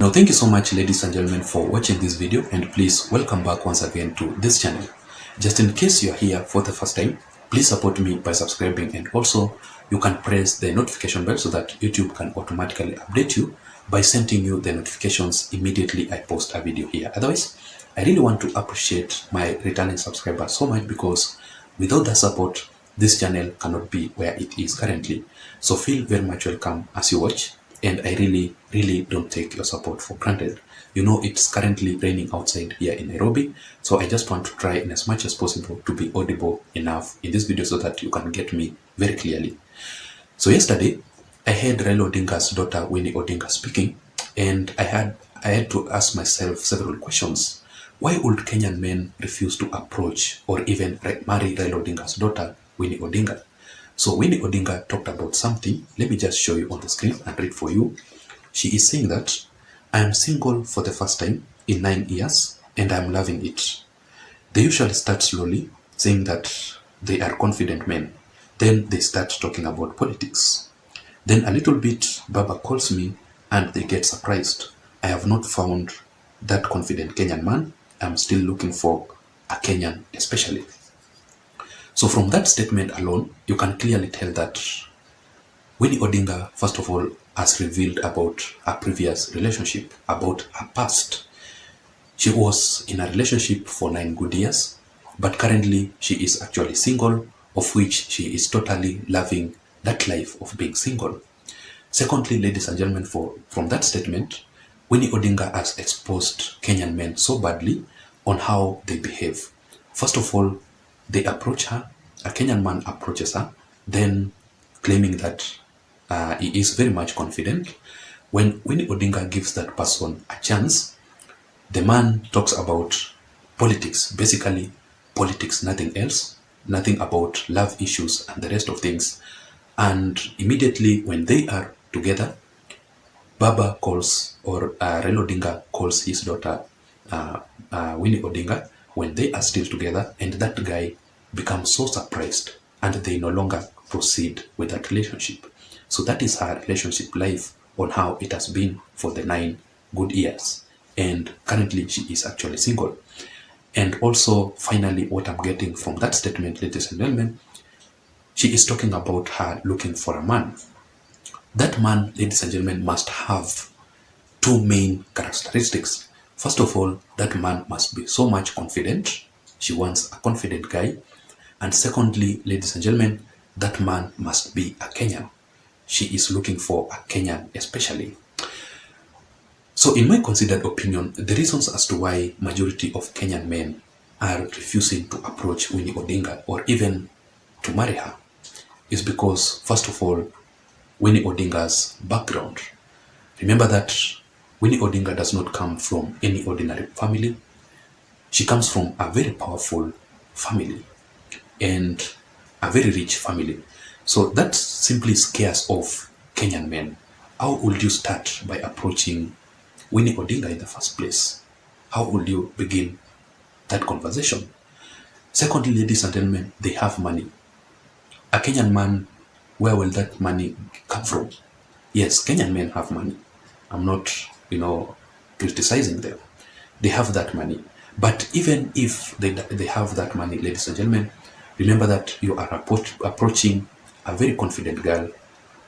Now, thank you so much, ladies and gentlemen, for watching this video, and please welcome back once again to this channel. Just in case you are here for the first time, please support me by subscribing, and also you can press the notification bell so that YouTube can automatically update you by sending you the notifications immediately I post a video here. Otherwise, I really want to appreciate my returning subscribers so much, because without that support, this channel cannot be where it is currently. So feel very much welcome as you watch. And I really don't take your support for granted. You know, it's currently raining outside here in Nairobi, so I just want to try in as much as possible to be audible enough in this video so that you can get me very clearly. So yesterday, I heard Raila Odinga's daughter Winnie Odinga speaking, and I had to ask myself several questions. Why would Kenyan men refuse to approach or even marry Raila Odinga's daughter Winnie Odinga? So Winnie Odinga talked about something. Let me just show you on the screen and read for you. She is saying that, I am single for the first time in 9 years and I am loving it. They usually start slowly, saying that they are confident men. Then they start talking about politics. Then a little bit, Baba calls me and they get surprised. I have not found that confident Kenyan man. I'm still looking for a Kenyan especially. So from that statement alone, you can clearly tell that Winnie Odinga, first of all, has revealed about her previous relationship, about her past. She was in a relationship for 9 good years, but currently she is actually single, of which she is totally loving that life of being single. Secondly, ladies and gentlemen, from that statement, Winnie Odinga has exposed Kenyan men so badly on how they behave. First of all, they approach her, a Kenyan man approaches her, then claiming that he is very much confident. When Winnie Odinga gives that person a chance, the man talks about politics, basically politics, nothing else, nothing about love issues and the rest of things. And immediately when they are together, Baba calls, or Raila Odinga calls his daughter Winnie Odinga when they are still together, and that guy becomes so surprised and they no longer proceed with that relationship. So that is her relationship life on how it has been for the 9 good years. And currently she is actually single. And also, finally, what I'm getting from that statement, ladies and gentlemen, she is talking about her looking for a man. That man, ladies and gentlemen, must have 2 main characteristics. First of all, that man must be so much confident. She wants a confident guy. And secondly, ladies and gentlemen, that man must be a Kenyan. She is looking for a Kenyan especially. So in my considered opinion, the reasons as to why majority of Kenyan men are refusing to approach Winnie Odinga or even to marry her is because, first of all, Winnie Odinga's background. Remember that Winnie Odinga does not come from any ordinary family. She comes from a very powerful family and a very rich family. So that simply scares off Kenyan men. How would you start by approaching Winnie Odinga in the first place? How would you begin that conversation? Secondly, ladies and gentlemen, they have money. A Kenyan man, where will that money come from? Yes, Kenyan men have money. I'm not, criticizing them. They have that money. But even if they have that money, ladies and gentlemen, remember that you are approaching a very confident girl,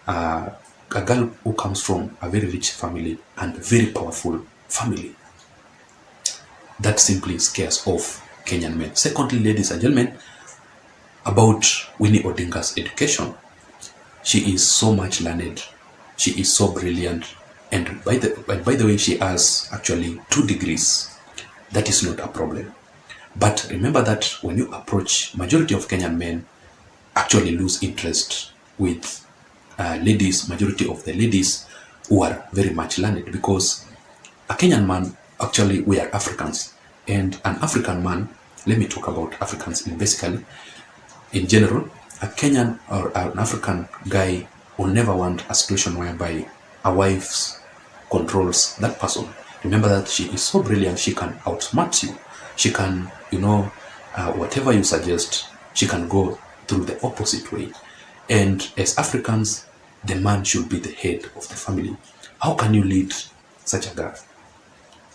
a girl who comes from a very rich family and very powerful family. That simply scares off Kenyan men. Secondly, ladies and gentlemen, about Winnie Odinga's education. She is so much learned. She is so brilliant. And by the way, she has actually 2 degrees. That is not a problem. But remember that when you approach, majority of Kenyan men actually lose interest with ladies, majority of the ladies who are very much learned, because a Kenyan man, actually we are Africans, and an African man, let me talk about Africans basically, in general, a Kenyan or an African guy will never want a situation whereby a wife controls that person. Remember that she is so brilliant, she can outsmart you. She can, whatever you suggest, she can go through the opposite way. And as Africans, the man should be the head of the family. How can you lead such a girl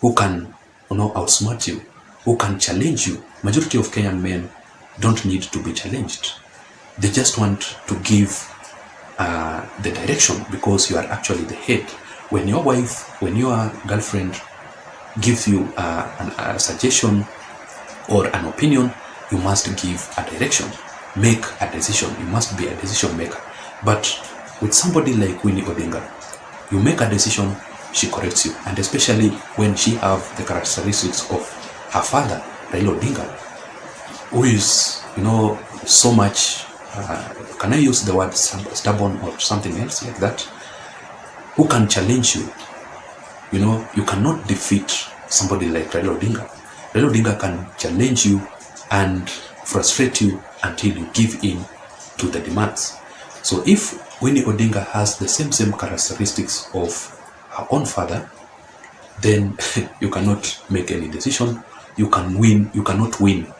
who can, outsmart you, who can challenge you. Majority of Kenyan men don't need to be challenged. They just want to give the direction, because you are actually the head. When your wife, when your girlfriend gives you a suggestion or an opinion, you must give a direction, make a decision. You must be a decision maker. But with somebody like Winnie Odinga, you make a decision, she corrects you, and especially when she have the characteristics of her father, Raila Odinga, who is, so much, can I use the word stubborn or something else like that, who can challenge you. You cannot defeat somebody like Raila Odinga. Raila Odinga can challenge you and frustrate you until you give in to the demands. So if Winnie Odinga has the same characteristics of her own father, then you cannot make any decision. You cannot win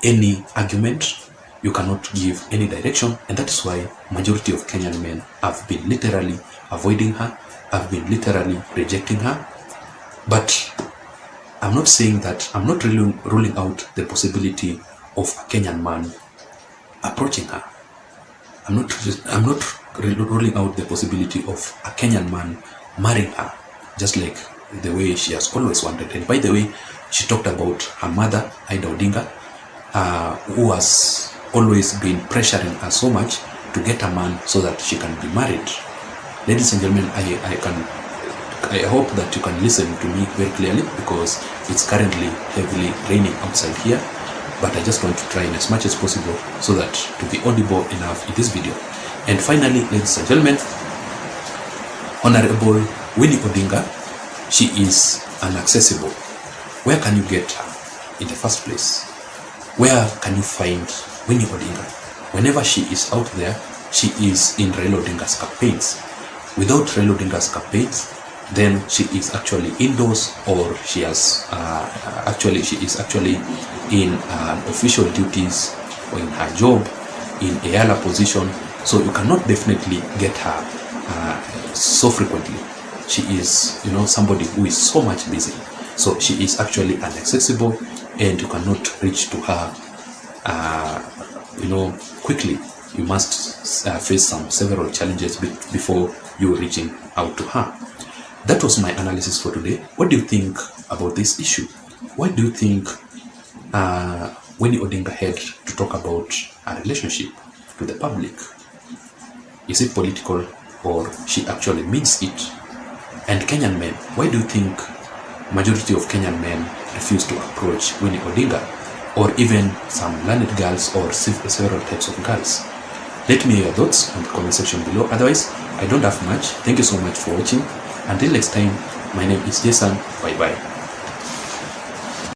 any argument. You cannot give any direction. And that is why majority of Kenyan men have been literally avoiding her, have been literally rejecting her. But I'm not saying that, I'm not really ruling out the possibility of a Kenyan man approaching her. I'm not really ruling out the possibility of a Kenyan man marrying her, just like the way she has always wanted. And by the way, she talked about her mother, Ida Odinga, who has always been pressuring her so much to get a man so that she can be married. Ladies and gentlemen, I hope that you can listen to me very clearly, because it's currently heavily raining outside here, but I just want to try in as much as possible so that to be audible enough in this video. And finally, ladies and gentlemen, Honorable Winnie Odinga, she is inaccessible. Where can you get her in the first place? Where can you find Winnie Odinga? Whenever she is out there, she is in Raila Odinga's campaigns. Without Raila Odinga's campaigns, then she is actually indoors, or she is actually in official duties or in her job in a higher position. So you cannot definitely get her so frequently. She is, somebody who is so much busy. So she is actually inaccessible, and you cannot reach to her, quickly. You must face several challenges before you reaching out to her. That was my analysis for today. What do you think about this issue? Why do you think Winnie Odinga had to talk about a relationship to the public? Is it political, or she actually means it? And Kenyan men, why do you think majority of Kenyan men refuse to approach Winnie Odinga, or even some learned girls or several types of girls? Let me hear your thoughts in the comment section below. Otherwise, I don't have much. Thank you so much for watching. Until next time, my name is Json. Bye bye.